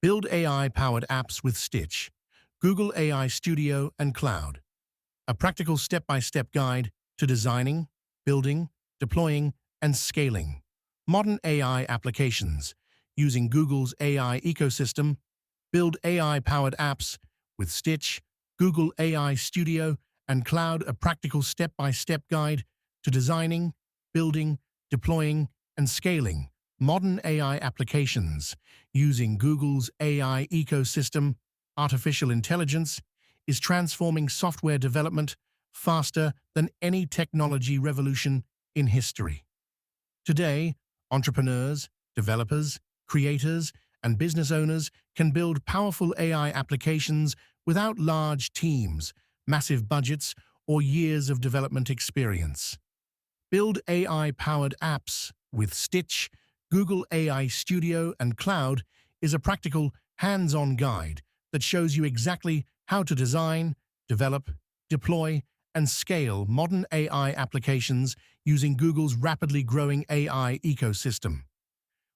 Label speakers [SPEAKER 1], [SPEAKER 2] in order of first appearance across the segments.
[SPEAKER 1] Build AI-powered apps with Stitch, Google AI Studio and Cloud. A practical step-by-step guide to designing, building, deploying, and scaling modern AI applications using Google's AI ecosystem. Build AI-powered apps with Stitch, Google AI Studio, and Cloud. A practical step-by-step guide to designing, building, deploying, and scaling modern AI applications using Google's AI ecosystem. Artificial intelligence is transforming software development faster than any technology revolution in history. Today, entrepreneurs, developers, creators, and business owners can build powerful AI applications without large teams, massive budgets, or years of development experience. Build AI-powered apps with Stitch, Google AI Studio, and Cloud is a practical, hands-on guide that shows you exactly how to design, develop, deploy, and scale modern AI applications using Google's rapidly growing AI ecosystem.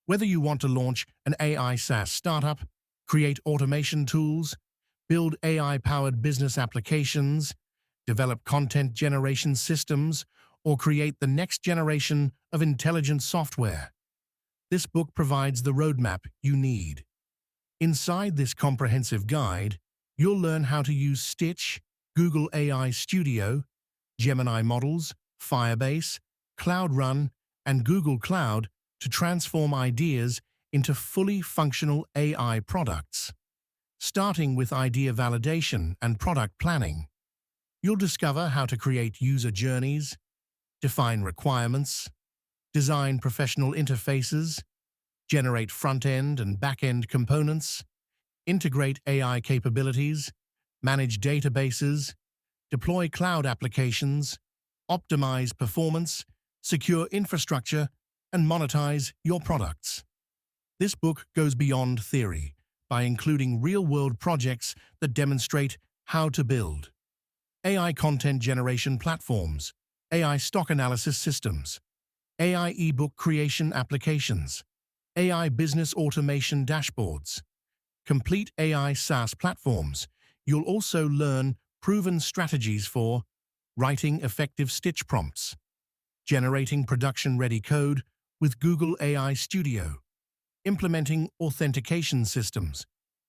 [SPEAKER 1] Whether you want to launch an AI SaaS startup, create automation tools, build AI-powered business applications, develop content generation systems, or create the next generation of intelligent software, this book provides the roadmap you need. Inside this comprehensive guide, you'll learn how to use Stitch, Google AI Studio, Gemini models, Firebase, Cloud Run, and Google Cloud to transform ideas into fully functional AI products. Starting with idea validation and product planning, you'll discover how to create user journeys, define requirements, design professional interfaces, generate front-end and back-end components, integrate AI capabilities, manage databases, deploy cloud applications, optimize performance, secure infrastructure, and monetize your products. This book goes beyond theory by including real-world projects that demonstrate how to build AI content generation platforms, AI stock analysis systems, AI ebook creation applications, AI business automation dashboards, complete AI SaaS platforms. You'll also learn proven strategies for writing effective Stitch prompts, generating production-ready code with Google AI Studio, implementing authentication systems,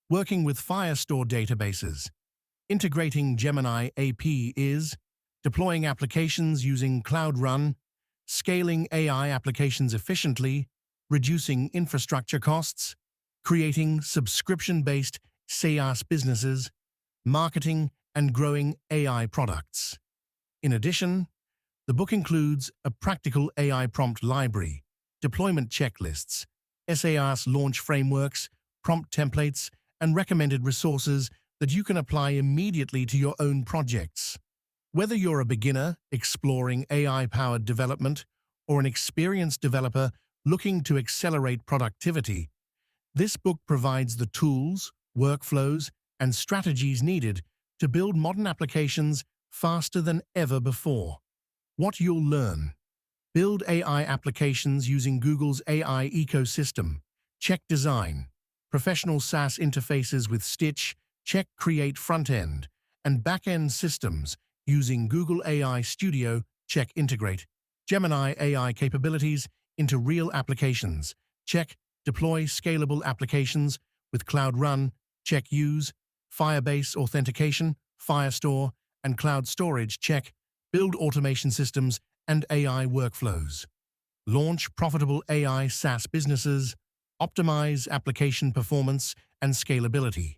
[SPEAKER 1] working with Firestore databases, integrating Gemini APIs, deploying applications using Cloud Run, scaling AI applications efficiently, reducing infrastructure costs, creating subscription-based SaaS businesses, marketing and growing AI products. In addition, the book includes a practical AI prompt library, deployment checklists, SaaS launch frameworks, prompt templates, and recommended resources that you can apply immediately to your own projects. Whether you're a beginner exploring AI-powered development or an experienced developer looking to accelerate productivity, this book provides the tools, workflows, and strategies needed to build modern applications faster than ever before. What you'll learn: build AI applications using Google's AI ecosystem. Check design. Professional SaaS interfaces with Stitch. Check create front-end and back-end systems using Google AI Studio. Check integrate Gemini AI capabilities into real applications. Check deploy scalable applications with Cloud Run. Check use Firebase authentication, Firestore, and cloud storage. Check build automation systems and AI workflows. Launch profitable AI SaaS businesses. Optimize application performance and scalability.